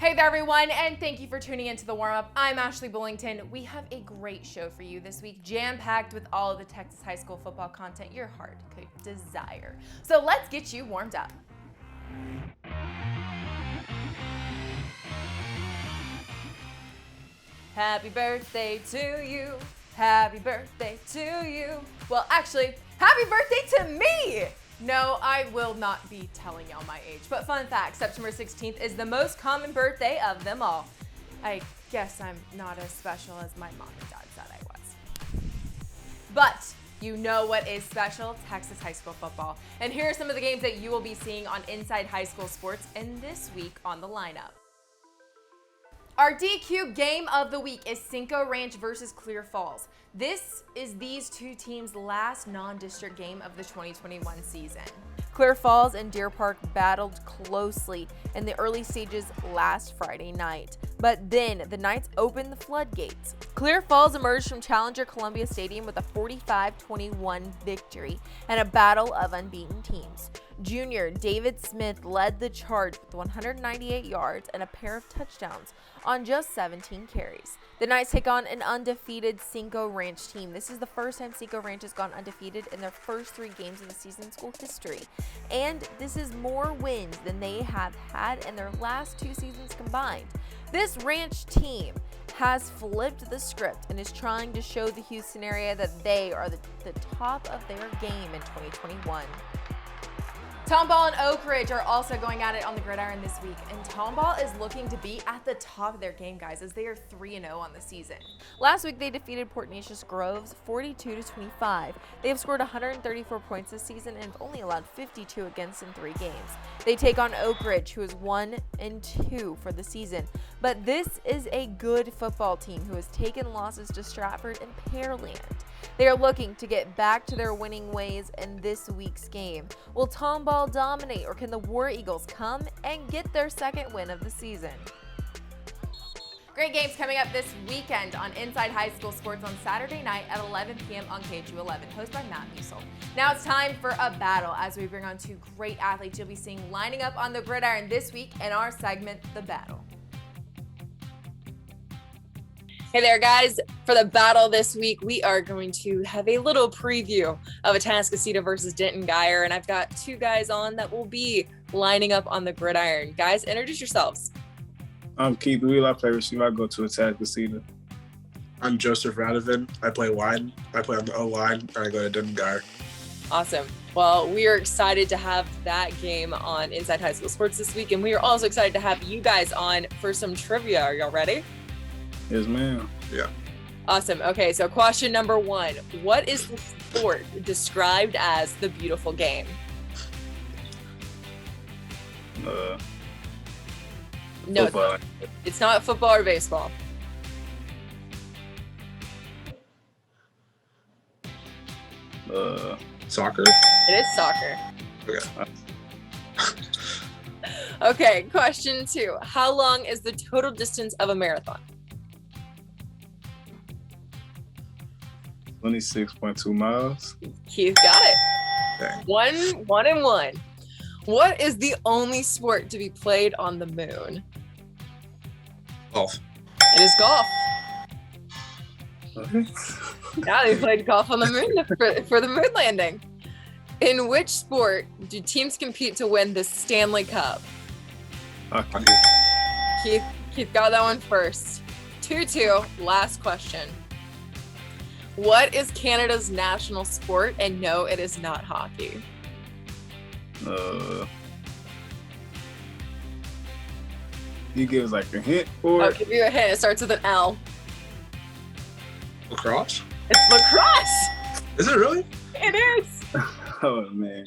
Hey there, everyone, and thank you for tuning into the Warmup. I'm Ashley Bullington. We have a great show for you this week, jam-packed with all of the Texas high school football content your heart could desire. So let's get you warmed up. Happy birthday to you. Happy birthday to you. Well, actually, happy birthday to me. No, I will not be telling y'all my age, but fun fact, September 16th is the most common birthday of them all. I guess I'm not as special as my mom and dad said I was. But you know what is special? Texas high school football. And here are some of the games that you will be seeing on Inside High School Sports and this week on the lineup. Our DQ game of the week is Cinco Ranch versus Clear Falls. This is these two teams' last non-district game of the 2021 season. Clear Falls and Deer Park battled closely in the early stages last Friday night, but then the Knights opened the floodgates. Clear Falls emerged from Challenger Columbia Stadium with a 45-21 victory and a battle of unbeaten teams. Junior David Smith led the charge with 198 yards and a pair of touchdowns on just 17 carries. The Knights take on an undefeated Cinco Ranch team. This is the first time Cinco Ranch has gone undefeated in their first 3 games of the season in school history. And this is more wins than they have had in their last 2 seasons combined. This Ranch team has flipped the script and is trying to show the Houston area that they are the top of their game in 2021. Tomball and Oak Ridge are also going at it on the gridiron this week, and Tomball is looking to be at the top of their game, guys, as they are 3-0 on the season. Last week, they defeated Port Neches Groves 42-25. They have scored 134 points this season and have only allowed 52 against in 3 games. They take on Oak Ridge, who is 1-2 for the season, but this is a good football team who has taken losses to Stratford and Pearland. They are looking to get back to their winning ways in this week's game. Will Tomball dominate, or can the War Eagles come and get their second win of the season? Great games coming up this weekend on Inside High School Sports on Saturday night at 11 p.m. on KG11, hosted by Matt Musil. Now it's time for a battle as we bring on 2 great athletes you'll be seeing lining up on the gridiron this week in our segment, The Battle. Hey there, guys. For the battle this week, we are going to have a little preview of Atascocita versus Denton Guyer, and I've got 2 guys on that will be lining up on the gridiron. Guys, introduce yourselves. I'm Keith Wheel. I play receiver. I go to Atascocita. I'm Joseph Radovan. I play wide. I play on the O-line, and I go to Denton Guyer. Awesome. Well, we are excited to have that game on Inside High School Sports this week, and we are also excited to have you guys on for some trivia. Are y'all ready? Yes, ma'am. Yeah. Awesome. Okay, so question number 1. What is the sport described as the beautiful game? No, Football. it's not football or baseball. Soccer? It is soccer. Okay. Okay, question 2. How long is the total distance of a marathon? 26.2 miles. Keith got it. Dang. 1 and 1. What is the only sport to be played on the moon? Golf. It is golf. Okay. Yeah, they played golf on the moon for the moon landing. In which sport do teams compete to win the Stanley Cup? Hockey. Keith got that one first. 2-2, last question. What is Canada's national sport? And no, it is not hockey. You give us like a hint or I'll give you a hint. It starts with an L. Lacrosse? It's lacrosse. Is it really? It is. oh man.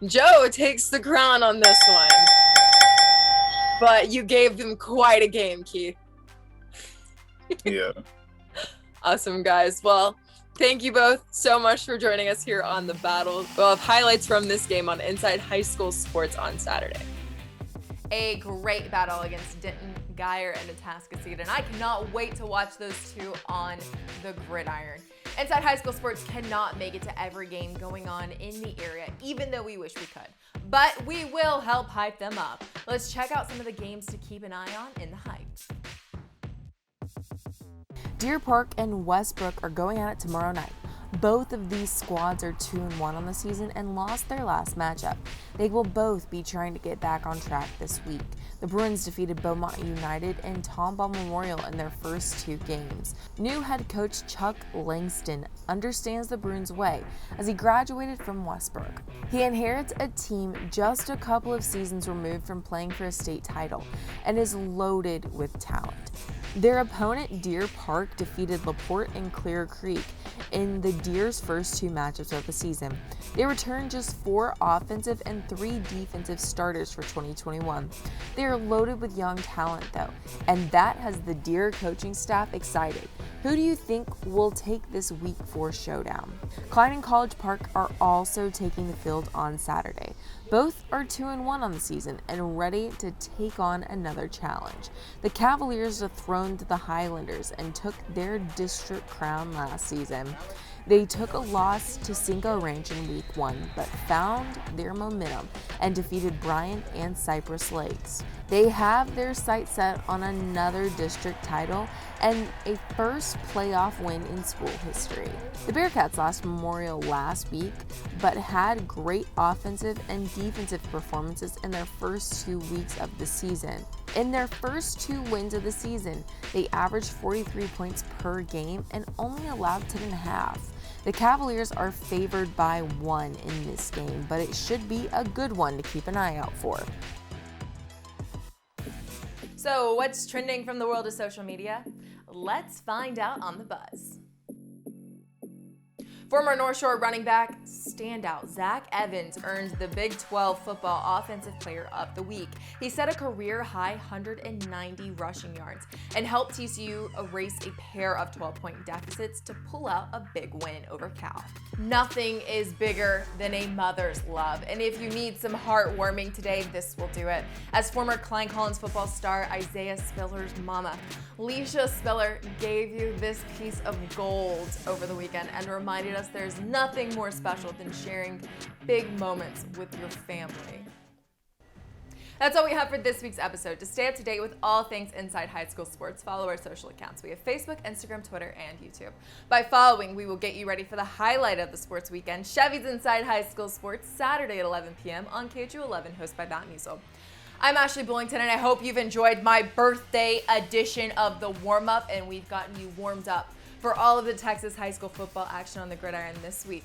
Joe takes the crown on this one. But you gave them quite a game, Keith. Yeah. Awesome, guys. Well, thank you both so much for joining us here on The Battle. We'll have highlights from this game on Inside High School Sports on Saturday. A great battle against Denton Guyer and Atascocita, and I cannot wait to watch those 2 on the gridiron. Inside High School Sports cannot make it to every game going on in the area, even though we wish we could. But we will help hype them up. Let's check out some of the games to keep an eye on in the hype. Deer Park and Westbrook are going at it tomorrow night. Both of these squads are 2-1 on the season and lost their last matchup. They will both be trying to get back on track this week. The Bruins defeated Beaumont United and Tomball Memorial in their first 2 games. New head coach Chuck Langston understands the Bruins' way as he graduated from Westbrook. He inherits a team just a couple of seasons removed from playing for a state title and is loaded with talent. Their opponent, Deer Park, defeated LaPorte and Clear Creek in the Deer's first 2 matchups of the season. They returned just 4 offensive and 3 defensive starters for 2021. They are loaded with young talent, though, and that has the Deer coaching staff excited. Who do you think will take this Week 4 showdown? Klein and College Park are also taking the field on Saturday. Both are 2-1 on the season and ready to take on another challenge. The Cavaliers dethroned the Highlanders and took their district crown last season. They took a loss to Cinco Ranch in Week 1, but found their momentum and defeated Bryant and Cypress Lakes. They have their sights set on another district title and a first playoff win in school history. The Bearcats lost Memorial last week, but had great offensive and defensive performances in their first 2 weeks of the season. In their first 2 wins of the season, they averaged 43 points per game and only allowed 10.5. The Cavaliers are favored by 1 in this game, but it should be a good one to keep an eye out for. So what's trending from the world of social media? Let's find out on The Buzz. Former North Shore running back standout Zach Evans earned the Big 12 Football Offensive Player of the Week. He set a career-high 190 rushing yards and helped TCU erase a pair of 12-point deficits to pull out a big win over Cal. Nothing is bigger than a mother's love, and if you need some heartwarming today, this will do it. As former Klein Cain football star Isaiah Spiller's mama, Leisha Spiller, gave you this piece of gold over the weekend and reminded us there's nothing more special than sharing big moments with your family. That's all we have for this week's episode. To stay up to date with all things Inside High School Sports, follow our social accounts. We have Facebook, Instagram, Twitter, and YouTube. By following, we will get you ready for the highlight of the sports weekend, Chevy's Inside High School Sports, Saturday at 11 p.m. on KHU11, hosted by Matt Measle. I'm Ashley Bullington, and I hope you've enjoyed my birthday edition of the Warmup, and we've gotten you warmed up for all of the Texas high school football action on the gridiron this week.